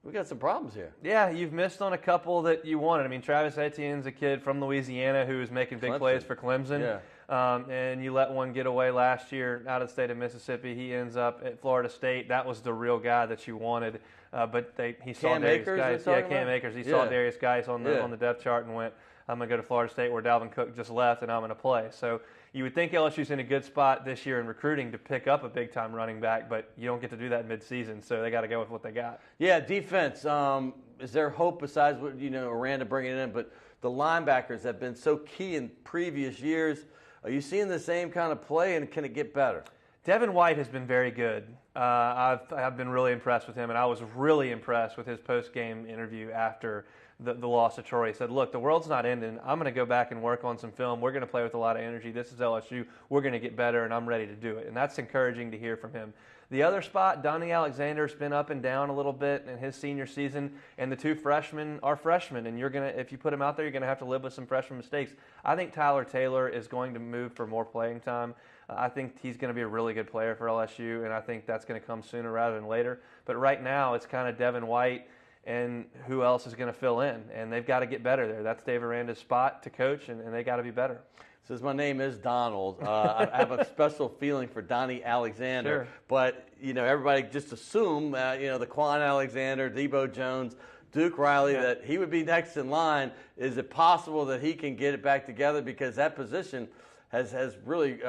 we got some problems here. Yeah, you've missed on a couple that you wanted. I mean, Travis Etienne's a kid from Louisiana who was making big plays for Clemson. Yeah. And you let one get away last year out of the state of Mississippi. He ends up at Florida State. That was the real guy that you wanted. But he saw Cam Darius Akers, Geis. Yeah, Cam Akers. He saw Darius Geis on the depth chart and went, I'm going to go to Florida State where Dalvin Cook just left, and I'm going to play. So you would think LSU's in a good spot this year in recruiting to pick up a big-time running back, but you don't get to do that mid-season, so they got to go with what they got. Yeah, defense. Is there hope besides what Aranda bringing it in? But the linebackers have been so key in previous years. Are you seeing the same kind of play, and can it get better? Devin White has been very good. I've been really impressed with him, and I was really impressed with his post-game interview after the loss to Troy. He said, look, the world's not ending. I'm going to go back and work on some film. We're going to play with a lot of energy. This is LSU. We're going to get better, and I'm ready to do it. And that's encouraging to hear from him. The other spot, Donnie Alexander's been up and down a little bit in his senior season, and the 2 freshmen are freshmen, and if you put them out there, you're going to have to live with some freshman mistakes. I think Tyler Taylor is going to move for more playing time. I think he's going to be a really good player for LSU, and I think that's going to come sooner rather than later. But right now, it's kind of Devin White and who else is going to fill in, and they've got to get better there. That's Dave Aranda's spot to coach, and they got to be better. Says my name is Donald. I have a special feeling for Donnie Alexander, sure. But everybody just assume the Quan Alexander, Debo Jones, Duke Riley, that he would be next in line. Is it possible that he can get it back together because that position has really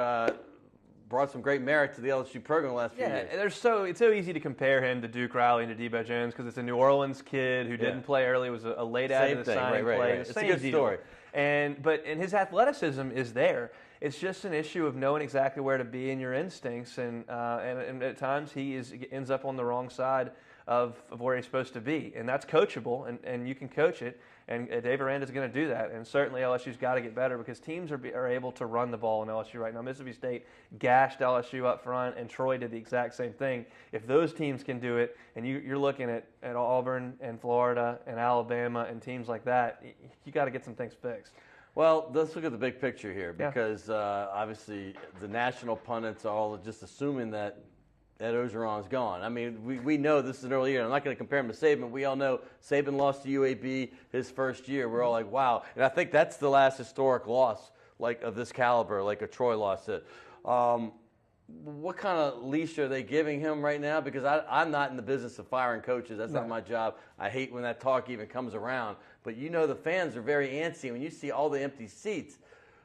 brought some great merit to the LSU program the last few years? Yeah, it's so easy to compare him to Duke Riley and to Debo Jones because it's a New Orleans kid who didn't play early. It was a late add to the signing play. Right. It's a good story. And his athleticism is there. It's just an issue of knowing exactly where to be in your instincts, and at times he ends up on the wrong side of where he's supposed to be, and that's coachable, and you can coach it. And Dave Aranda is going to do that, and certainly LSU's got to get better because teams are able to run the ball in LSU right now. Mississippi State gashed LSU up front, and Troy did the exact same thing. If those teams can do it, and you're looking at Auburn and Florida and Alabama and teams like that, you got to get some things fixed. Well, let's look at the big picture here because obviously the national pundits are all just assuming that Ed Orgeron's gone. I mean, we know this is an early year. I'm not going to compare him to Saban. We all know Saban lost to UAB his first year. We're all like, wow. And I think that's the last historic loss of this caliber, like a Troy lost it. What kind of leash are they giving him right now? Because I'm not in the business of firing coaches. That's not my job. I hate when that talk even comes around. But the fans are very antsy. When you see all the empty seats,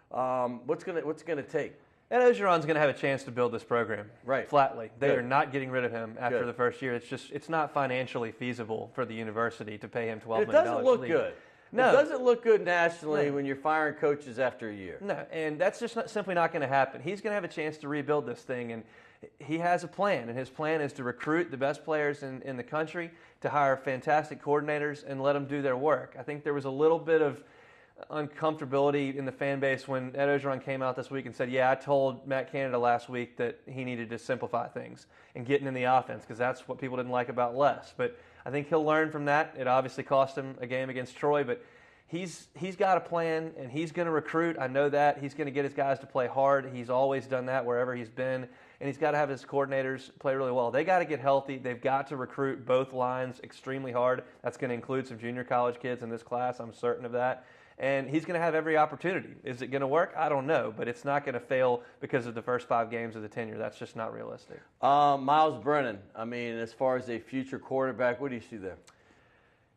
what's going to take? And Orgeron's going to have a chance to build this program. Right. Flatly. They are not getting rid of him after the first year. It's not financially feasible for the university to pay him $12 million. It doesn't look good. No. It doesn't look good nationally when you're firing coaches after a year. No, and that's just simply not going to happen. He's going to have a chance to rebuild this thing, and he has a plan, and his plan is to recruit the best players in the country, to hire fantastic coordinators, and let them do their work. I think there was a little bit of uncomfortability in the fan base when Ed Orgeron came out this week and said, I told Matt Canada last week that he needed to simplify things and getting in the offense because that's what people didn't like about Les. But I think he'll learn from that. It obviously cost him a game against Troy, but he's got a plan, and he's going to recruit. I know that. He's going to get his guys to play hard. He's always done that wherever he's been, and he's got to have his coordinators play really well. They got to get healthy. They've got to recruit both lines extremely hard. That's going to include some junior college kids in this class. I'm certain of that. And he's going to have every opportunity. Is it going to work? I don't know, but it's not going to fail because of the first 5 games of the tenure. That's just not realistic. Miles Brennan, I mean, as far as a future quarterback, what do you see there?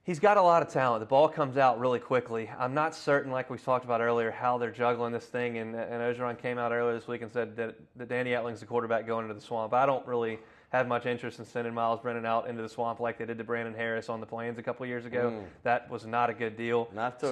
He's got a lot of talent. The ball comes out really quickly. I'm not certain, like we talked about earlier, how they're juggling this thing. And Orgeron came out earlier this week and said that Danny Etling's the quarterback going into the swamp. I don't really have much interest in sending Miles Brennan out into the swamp like they did to Brandon Harris on the Plains a couple of years ago. That was not a good deal. Not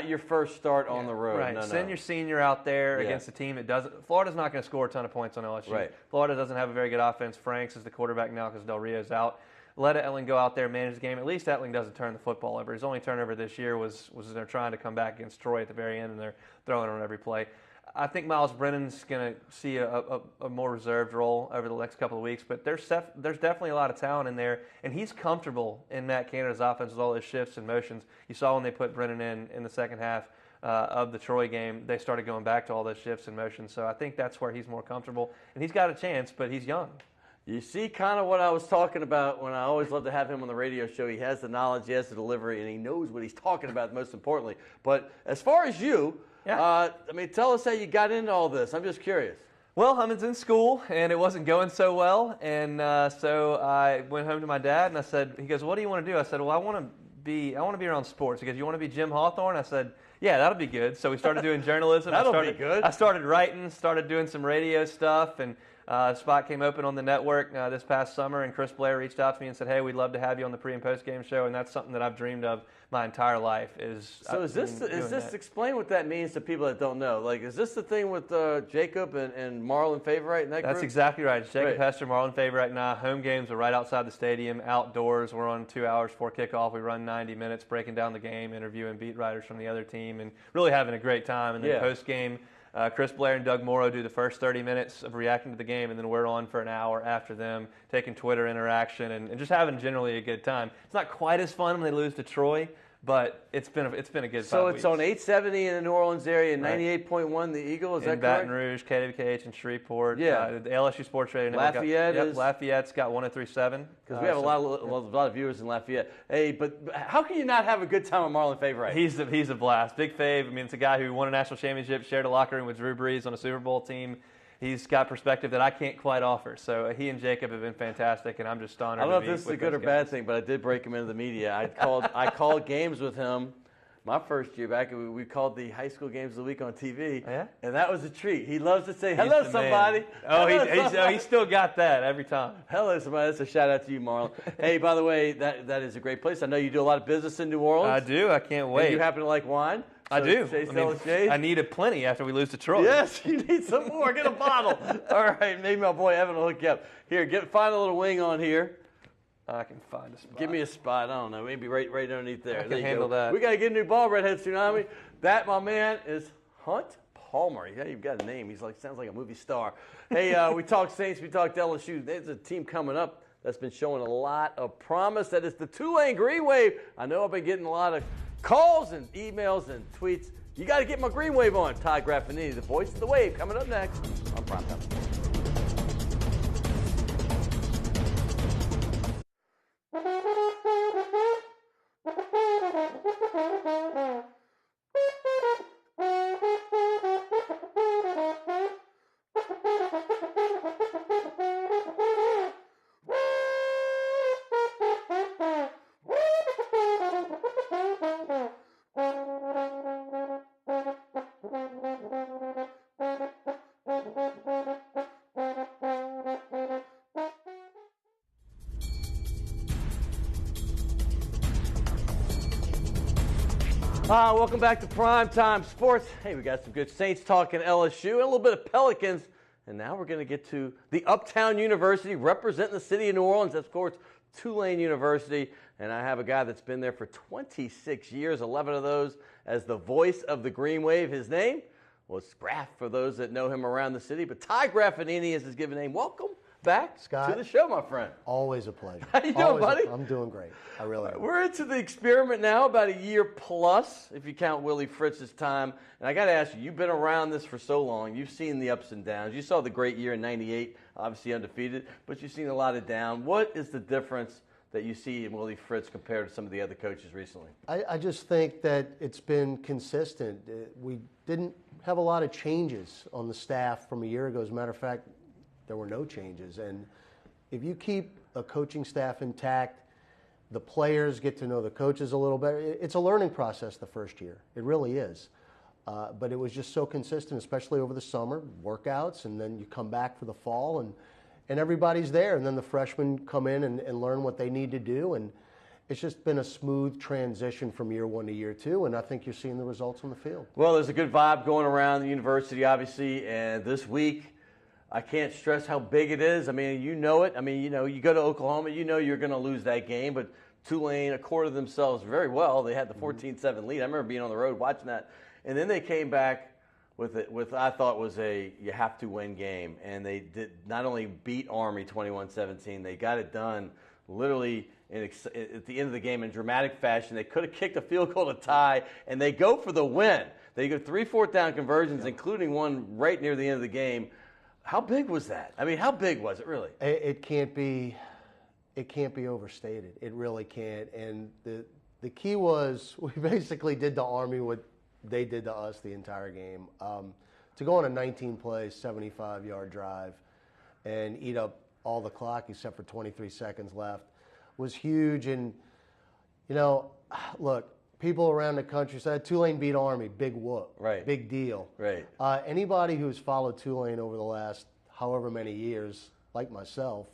your first start on the road. Right. Send your senior out there against a team that doesn't. Florida's not going to score a ton of points on LSU. Right. Florida doesn't have a very good offense. Franks is the quarterback now because Del Rio's out. let Etling go out there and manage the game. At least Etling doesn't turn the football over. His only turnover this year was they're trying to come back against Troy at the very end, and they're throwing it on every play. I think Miles Brennan's going to see a more reserved role over the next couple of weeks, but there's definitely a lot of talent in there, and he's comfortable in Matt Canada's offense with all his shifts and motions. You saw when they put Brennan in the second half of the Troy game, they started going back to all those shifts and motions. So I think that's where he's more comfortable, and he's got a chance, but he's young. You see kind of what I was talking about when I always love to have him on the radio show. He has the knowledge, he has the delivery, and he knows what he's talking about most importantly. But as far as you, tell us how you got into all this. I'm just curious. Well, I was in school, and it wasn't going so well, and so I went home to my dad, and he goes, what do you want to do? I said, well, I want to be around sports. He goes, you want to be Jim Hawthorne? I said, yeah, that'll be good. So we started doing journalism. That'll be good. I started writing, started doing some radio stuff, and a spot came open on the network this past summer, and Chris Blair reached out to me and said, hey, we'd love to have you on the pre- and post-game show, and that's something that I've dreamed of my entire life. Explain what that means to people that don't know. Like, is this the thing with Jacob and Marlon Favorite and that group? That's exactly right. It's Jacob Hester, Marlon Favorite, and I. Home games are right outside the stadium, outdoors. We're on 2 hours before kickoff. We run 90 minutes breaking down the game, interviewing beat writers from the other team, and really having a great time. And then post-game, Chris Blair and Doug Morrow do the first 30 minutes of reacting to the game, and then we're on for an hour after them, taking Twitter interaction and just having generally a good time. It's not quite as fun when they lose to Troy, but it's been a good 5 weeks. So it's on 870 in the New Orleans area, and 98.1 the Eagle, is that correct? In Baton Rouge, KWKH in Shreveport. Yeah. The LSU Sports Radio Network. Lafayette's got 103.7. Because we have a lot of viewers in Lafayette. Hey, but how can you not have a good time with Marlon Favorite? He's a blast. Big Fave. I mean, it's a guy who won a national championship, shared a locker room with Drew Brees on a Super Bowl team. He's got perspective that I can't quite offer. So he and Jacob have been fantastic, and I'm just honored. I don't know if this is a good or bad thing, but I did break him into the media. I called games with him my first year back. We called the high school games of the week on TV, and that was a treat. He loves to say, hello, somebody. He still got that every time. Hello, somebody. That's a shout-out to you, Marlon. Hey, by the way, that is a great place. I know you do a lot of business in New Orleans. I do. I can't wait. And you happen to like wine? I do. I need a plenty after we lose to Troy. Yes, you need some more. Get a bottle. All right, maybe my boy Evan will hook you up. Here, find a little wing on here. I can find a spot. Give me a spot. I don't know. Maybe right underneath there. I can handle that. We got to get a new ball, Redhead Tsunami. That, my man, is Hunt Palmer. Yeah, you've got a name. Sounds like a movie star. Hey, we talked Saints. We talked LSU. There's a team coming up that's been showing a lot of promise. That is the Tulane Green Wave. I know I've been getting a lot of calls and emails and tweets. You got to get my Green Wave on. Todd Graffagnini, the voice of the wave, coming up next on Primetime Sports. Welcome back to Primetime Sports. Hey, we got some good Saints talking LSU and a little bit of Pelicans. And now we're going to get to the Uptown University representing the city of New Orleans. That's, of course, Tulane University. And I have a guy that's been there for 26 years, 11 of those as the voice of the Green Wave. His name was Graff for those that know him around the city. But Ty Graffagnini is his given name. Welcome back, Scott, to the show, my friend. Always a pleasure. How you doing, buddy? I'm doing great. I really am. We're into the experiment now, about a year plus, if you count Willie Fritz's time. And I got to ask you, you've been around this for so long. You've seen the ups and downs. You saw the great year in '98, obviously undefeated, but you've seen a lot of down. What is the difference that you see in Willie Fritz compared to some of the other coaches recently? I just think that it's been consistent. We didn't have a lot of changes on the staff from a year ago. As a matter of fact, there were no changes. And if you keep a coaching staff intact, the players get to know the coaches a little better. It's a learning process the first year. It really is. But it was just so consistent, especially over the summer, workouts, and then you come back for the fall, and everybody's there. And then the freshmen come in and learn what they need to do. And it's just been a smooth transition from year one to year two, and I think you're seeing the results on the field. Well, there's a good vibe going around the university, obviously, and this week, I can't stress how big it is. I mean, you know it. I mean, you go to Oklahoma, you're going to lose that game, but Tulane accorded themselves very well. They had the 14-7 lead. I remember being on the road watching that. And then they came back with I thought was a you have to win game. And they did not only beat Army 21-17, they got it done literally at the end of the game in dramatic fashion. They could have kicked a field goal to tie, and they go for the win. They go 3 4th-down conversions, including one right near the end of the game. How big was that? I mean, how big was it really? It can't be overstated. It really can't. And the key was we basically did to Army what they did to us the entire game. To go on a 19-play, 75-yard drive and eat up all the clock except for 23 seconds left was huge. And, look, people around the country said Tulane beat Army, big whoop, right? Big deal. Right. Anybody who's followed Tulane over the last however many years, like myself,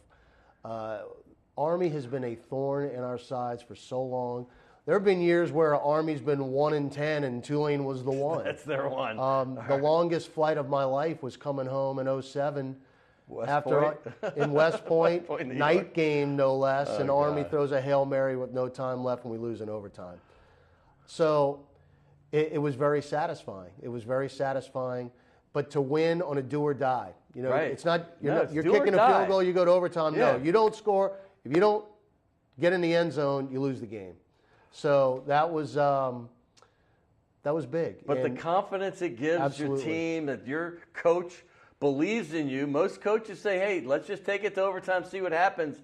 Army has been a thorn in our sides for so long. There have been years where Army's been 1-10 and Tulane was the one. That's their one. The longest flight of my life was coming home in 07 in West Point, night game no less, and Army throws a Hail Mary with no time left and we lose in overtime. So it was very satisfying. It was very satisfying. But to win on a do or die, right. It's not you're kicking a field goal, you go to overtime. Yeah. No, you don't score. If you don't get in the end zone, you lose the game. So that was big. But the confidence it gives your team, that your coach believes in you. Most coaches say, hey, let's just take it to overtime, see what happens.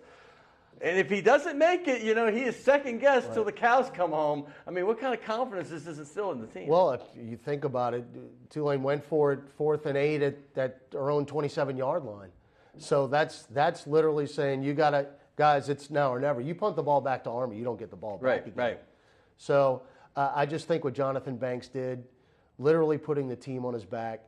And if he doesn't make it, he is second guessed till the cows come home. I mean, what kind of confidence does this instill in the team? Well, if you think about it, Tulane went for it 4th and 8 at our own 27-yard line. So that's literally saying you got to, guys, it's now or never. You punt the ball back to Army, you don't get the ball back again. Right. So I just think what Jonathan Banks did, literally putting the team on his back,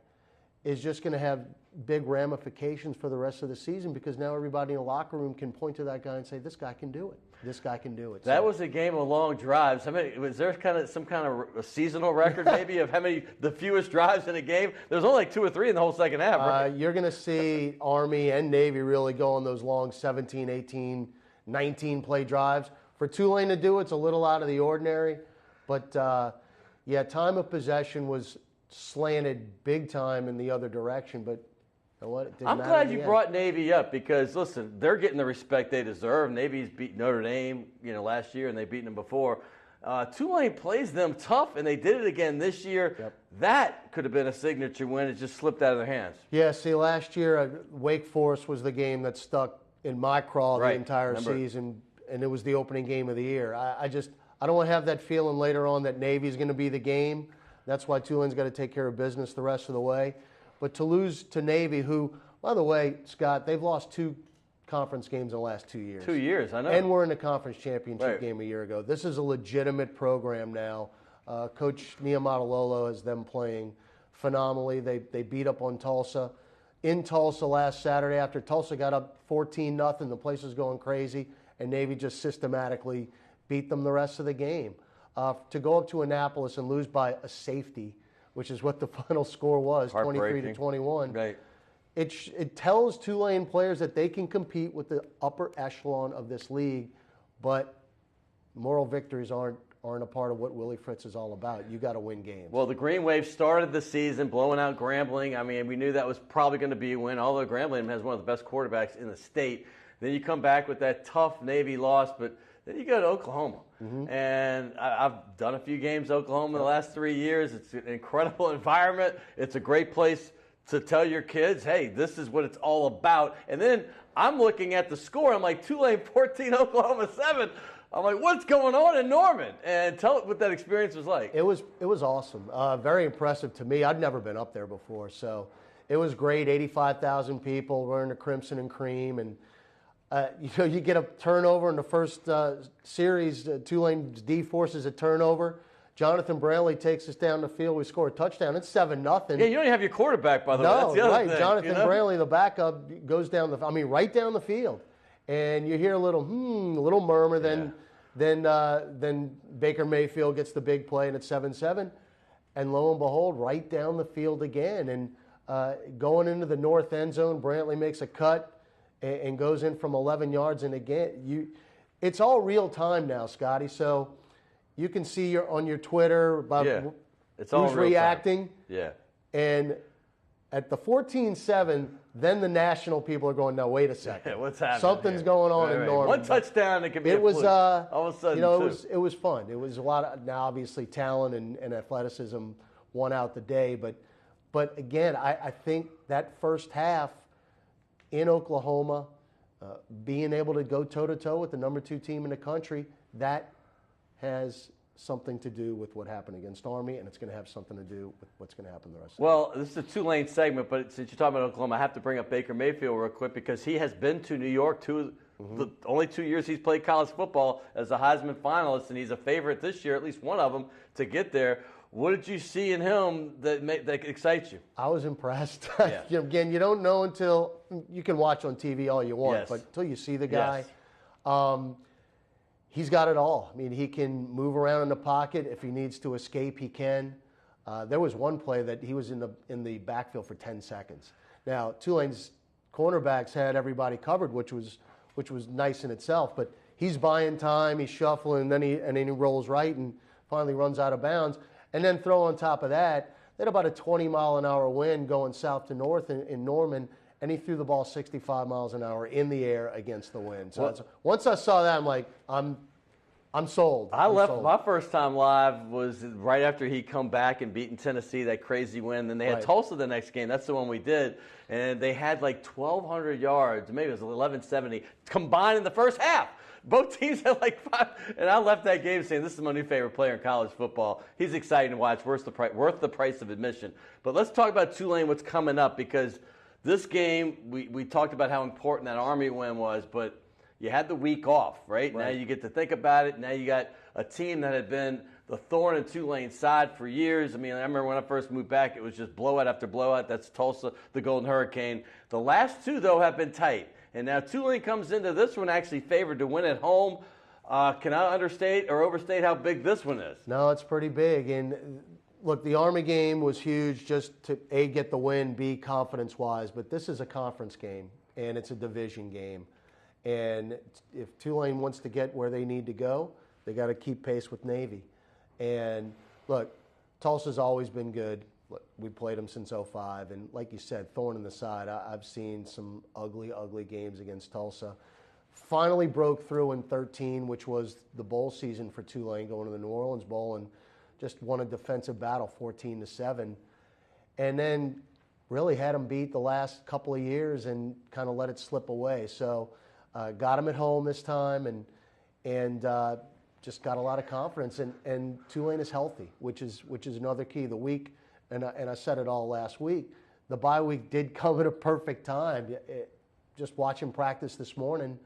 is just going to have big ramifications for the rest of the season because now everybody in the locker room can point to that guy and say, this guy can do it. This guy can do it. That was a game of long drives. Was there some kind of a seasonal record maybe of the fewest drives in a game? There's only like 2 or 3 in the whole second half, right? You're going to see Army and Navy really go on those long 17, 18, 19-play drives. For Tulane to do it's a little out of the ordinary. But, time of possession was slanted big time in the other direction. But you know what? It didn't I'm matter glad in you the brought end. Navy up because, listen, they're getting the respect they deserve. Navy's beat Notre Dame, last year, and they've beaten them before. Tulane plays them tough, and they did it again this year. Yep. That could have been a signature win. It just slipped out of their hands. Yeah, see, last year, Wake Forest was the game that stuck in my craw the entire season, and it was the opening game of the year. I don't want to have that feeling later on that Navy's going to be the game. That's why Tulane's got to take care of business the rest of the way. But to lose to Navy, who, by the way, Scott, they've lost 2 conference games in the last 2 years. 2 years, I know. And we're in the conference championship game a year ago. This is a legitimate program now. Coach Niumatalolo has them playing phenomenally. They beat up on Tulsa. In Tulsa last Saturday after Tulsa got up 14-0, the place was going crazy, and Navy just systematically beat them the rest of the game. To go up to Annapolis and lose by a safety, which is what the final score was, 23-21. Right. It tells Tulane players that they can compete with the upper echelon of this league, but moral victories aren't a part of what Willie Fritz is all about. You got to win games. Well, the Green Wave started the season blowing out Grambling. I mean, we knew that was probably going to be a win, although Grambling has one of the best quarterbacks in the state. Then you come back with that tough Navy loss, but then you go to Oklahoma. Mm-hmm. And I've done a few games in Oklahoma in the last 3 years. It's an incredible environment. It's a great place to tell your kids, hey, this is what it's all about. And then I'm looking at the score. I'm like, Tulane 14, Oklahoma 7. I'm like, what's going on in Norman? And tell it what that experience was like. It was awesome. Very impressive to me. I'd never been up there before. So it was great. 85,000 people wearing the crimson and cream. And you get a turnover in the first series. Tulane's D forces a turnover. Jonathan Brantley takes us down the field. We score a touchdown. It's 7-0. Yeah, you don't even have your quarterback, by the way. That's the other thing. Jonathan Brantley, the backup, goes down right down the field, and you hear a little murmur. Then Baker Mayfield gets the big play, and it's 7-7. And lo and behold, right down the field again. And going into the north end zone. Brantley makes a cut and goes in from 11 yards. And again, it's all real time now, Scotty. So you can see on your Twitter about it's all who's real reacting. Time. Yeah. And at the 14-7, then the national people are going, no, wait a second. Yeah, what's happening? Something's going on in Norman. One touchdown, it can be it was, all of a sudden, it was fun. It was a lot of, now obviously talent and athleticism won out the day. But again, I think that first half in Oklahoma, being able to go toe-to-toe with the number 2 team in the country, that has something to do with what happened against Army, and it's going to have something to do with what's going to happen the rest of the Well, this is a Tulane segment, but since you're talking about Oklahoma, I have to bring up Baker Mayfield real quick because he has been to New York the only 2 years he's played college football as a Heisman finalist, and he's a favorite this year, at least one of them, to get there. What did you see in him that excites you? I was impressed. Yeah. Again, you don't know until you can watch on TV all you want, Yes. but until you see the guy. Yes. He's got it all. I mean, he can move around in the pocket. If he needs to escape, he can. There was one play that he was in the backfield for 10 seconds. Now, Tulane's cornerbacks had everybody covered, which was nice in itself. But he's buying time, he's shuffling, and then he rolls right and finally runs out of bounds. And then throw on top of that, they had about a 20-mile-an-hour wind going south to north in Norman, and he threw the ball 65 miles an hour in the air against the wind. So once I saw that, I'm like, I'm sold. My first time live was right after he come back and beaten Tennessee, that crazy win. Then they had Tulsa the next game. That's the one we did. And they had like 1,200 yards, maybe it was 1,170, combined in the first half. Both teams had like 5. And I left that game saying, this is my new favorite player in college football. He's exciting to watch, worth the price of admission. But let's talk about Tulane, what's coming up, because this game, we talked about how important that Army win was, but you had the week off, right? Now you get to think about it. Now you got a team that had been the thorn in Tulane's side for years. I mean, I remember when I first moved back, it was just blowout after blowout. That's Tulsa, the Golden Hurricane. The last 2, though, have been tight. And now Tulane comes into this one actually favored to win at home. Can I understate or overstate how big this one is? No, it's pretty big. And look, the Army game was huge just to, A, get the win, B, confidence-wise. But this is a conference game, and it's a division game. And if Tulane wants to get where they need to go, they got to keep pace with Navy. And look, Tulsa's always been good. Look, we played them since 2005. And like you said, thorn in the side. I've seen some ugly, ugly games against Tulsa. Finally broke through in 2013, which was the bowl season for Tulane, going to the New Orleans Bowl, and just won a defensive battle 14-7. And then really had them beat the last couple of years and kind of let it slip away. So got them at home this time and just got a lot of confidence. And Tulane is healthy, which is another key. The week, and I said it all last week, the bye week did come at a perfect time. Just watching practice this morning,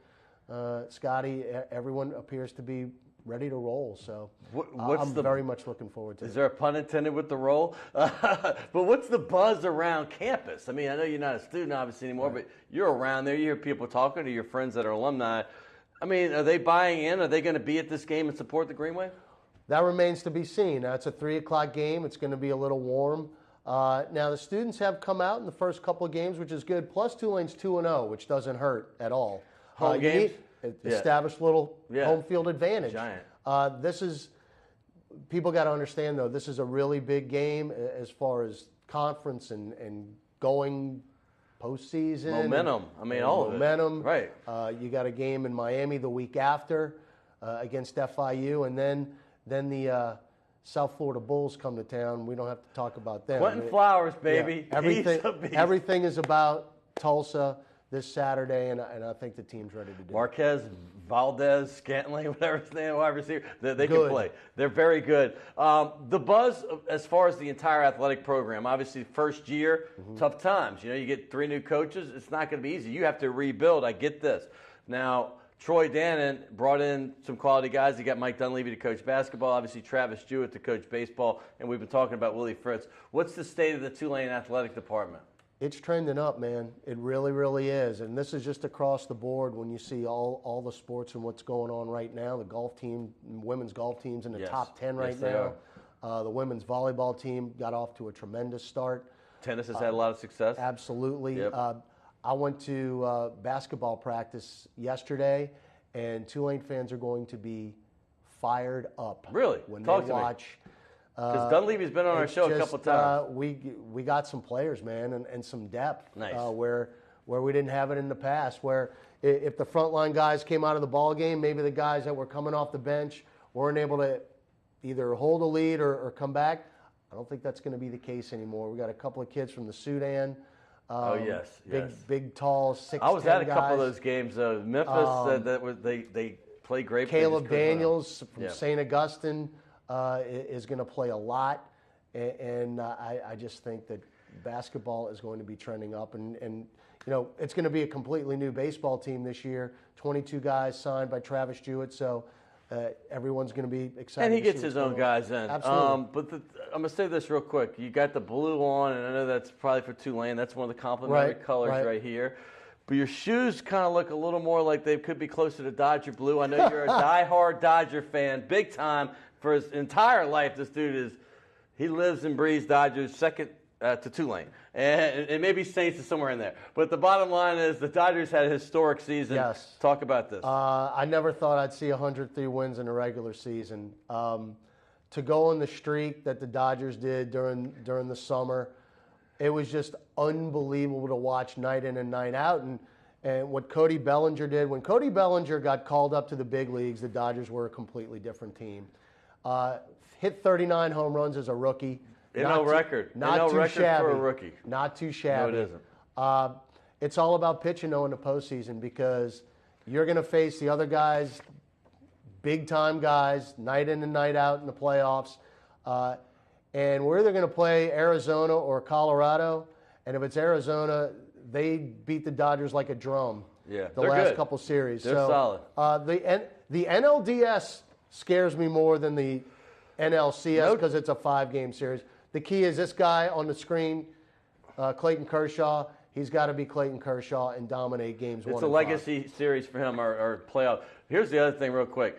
Scotty, everyone appears to be ready to roll. So I'm very much looking forward to it. Is there a pun intended with the roll? But what's the buzz around campus? I mean, I know you're not a student obviously anymore, but you're around there. You hear people talking to your friends that are alumni. I mean, are they buying in? Are they going to be at this game and support the Greenway? That remains to be seen. Now, it's a 3 o'clock game. It's going to be a little warm. Now, the students have come out in the first couple of games, which is good. Plus, Tulane's 2-0, which doesn't hurt at all. Home games? Established little home field advantage. Giant. This is, people got to understand, though, this is a really big game as far as conference and going postseason. Momentum. I mean, all of it. Momentum. Right. You got a game in Miami the week after against FIU, and then the South Florida Bulls come to town. We don't have to talk about them. Quentin Flowers, baby. Yeah, everything is about Tulsa this Saturday, and I think the team's ready to do it. Marquez, Valdez, Scantling, whatever his name, wide receiver, they can play. They're very good. The buzz, as far as the entire athletic program, obviously first year, tough times. You know, you get 3 new coaches. It's not going to be easy. You have to rebuild. I get this. Now, Troy Dannon brought in some quality guys. He got Mike Dunleavy to coach basketball, obviously Travis Jewett to coach baseball, and we've been talking about Willie Fritz. What's the state of the Tulane athletic department? It's trending up, man. It really, really is. And this is just across the board when you see all the sports and what's going on right now. The golf team, women's golf team's in the top 10 right now. The women's volleyball team got off to a tremendous start. Tennis has had a lot of success. Absolutely. Yep. I went to basketball practice yesterday, and Tulane fans are going to be fired up. Really? When Talk they to me. watch. Because Dunleavy's been on our show a couple times. We got some players, man, and some depth. Nice. Where we didn't have it in the past. Where if the frontline guys came out of the ball game, maybe the guys that were coming off the bench weren't able to either hold a lead or come back. I don't think that's going to be the case anymore. We got a couple of kids from the Sudan. Yes. Big, tall, 6'10" I was at a guys. couple of those games. Memphis, they play great. Caleb Daniels from Yeah. St. Augustine is going to play a lot, and I just think that basketball is going to be trending up, and it's going to be a completely new baseball team this year. 22 guys signed by Travis Jewett, so everyone's going to be excited. And he to see gets his what's own going on. guys in. Absolutely. But I'm going to say this real quick. You got the blue on, and I know that's probably for Tulane. That's one of the complimentary colors right here. But your shoes kind of look a little more like they could be closer to Dodger blue. I know you're a diehard Dodger fan, big time. For his entire life, this dude he lives and breathes Dodgers, second to Tulane. And maybe Saints is somewhere in there. But the bottom line is the Dodgers had a historic season. Yes. Talk about this. I never thought I'd see 103 wins in a regular season. To go on the streak that the Dodgers did during the summer, it was just unbelievable to watch night in and night out. And what Cody Bellinger did, when Cody Bellinger got called up to the big leagues, the Dodgers were a completely different team. Hit 39 home runs as a rookie. record. Not too record shabby. for a rookie. Not too shabby. No, it isn't. It's all about pitching, though, in the postseason because you're going to face the other guys, big-time guys, night in and night out in the playoffs. And we're either going to play Arizona or Colorado. And if it's Arizona, they beat the Dodgers like a drum. Yeah, the they're last good. couple series. They're solid. The NLDS scares me more than the NLCS because it's a 5-game series. The key is this guy on the screen, Clayton Kershaw. He's got to be Clayton Kershaw and dominate games 1 It's and a 5. legacy series for him or playoff. Here's the other thing real quick.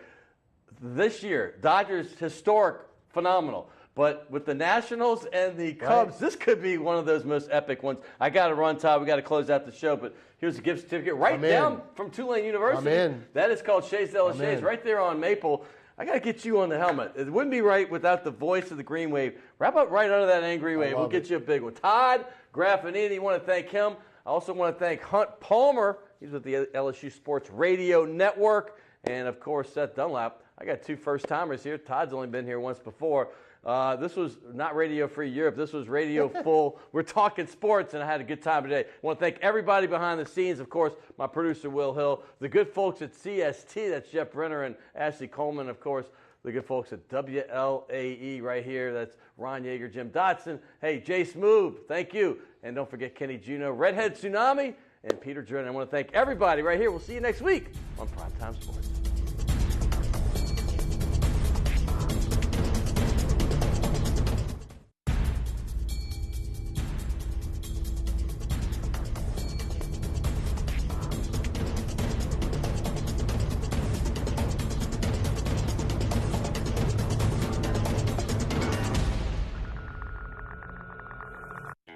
This year, Dodgers, historic, phenomenal. But with the Nationals and the Cubs, this could be one of those most epic ones. I got to run, Todd. We got to close out the show. But here's a gift certificate down from Tulane University. I'm in. That is called Shays de la Shays, right there on Maple. I got to get you on the helmet. It wouldn't be right without the voice of the Green Wave. Wrap up right under that angry wave. We'll get you a big one. Todd Graffagnini, want to thank him. I also want to thank Hunt Palmer. He's with the LSU Sports Radio Network. And, of course, Seth Dunlap. I got 2 first-timers here. Todd's only been here once before. This was not Radio Free Europe. This was Radio Full. We're talking sports, and I had a good time today. I want to thank everybody behind the scenes. Of course, my producer, Will Hill. The good folks at CST, that's Jeff Brenner and Ashley Coleman. Of course, the good folks at WLAE right here. That's Ron Yeager, Jim Dotson. Hey, Jay Smoove, thank you. And don't forget Kenny Juno, Redhead Tsunami, and Peter Jordan. I want to thank everybody right here. We'll see you next week on Primetime Sports.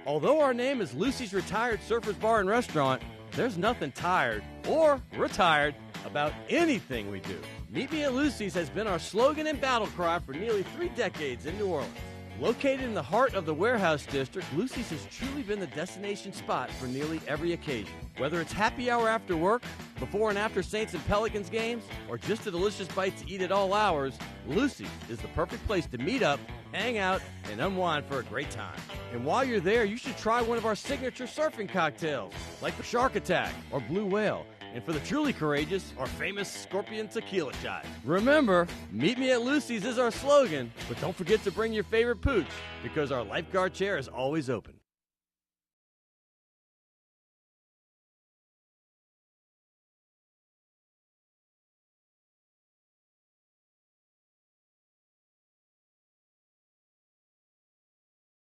Although our name is Lucy's Retired Surfers Bar and Restaurant, there's nothing tired or retired about anything we do. Meet Me at Lucy's has been our slogan and battle cry for nearly 3 decades in New Orleans. Located in the heart of the Warehouse District, Lucy's has truly been the destination spot for nearly every occasion. Whether it's happy hour after work, before and after Saints and Pelicans games, or just a delicious bite to eat at all hours, Lucy's is the perfect place to meet up, hang out, and unwind for a great time. And while you're there, you should try one of our signature surfing cocktails, like the Shark Attack or Blue Whale. And for the truly courageous, our famous Scorpion Tequila Shot. Remember, Meet Me at Lucy's is our slogan, but don't forget to bring your favorite pooch, because our lifeguard chair is always open.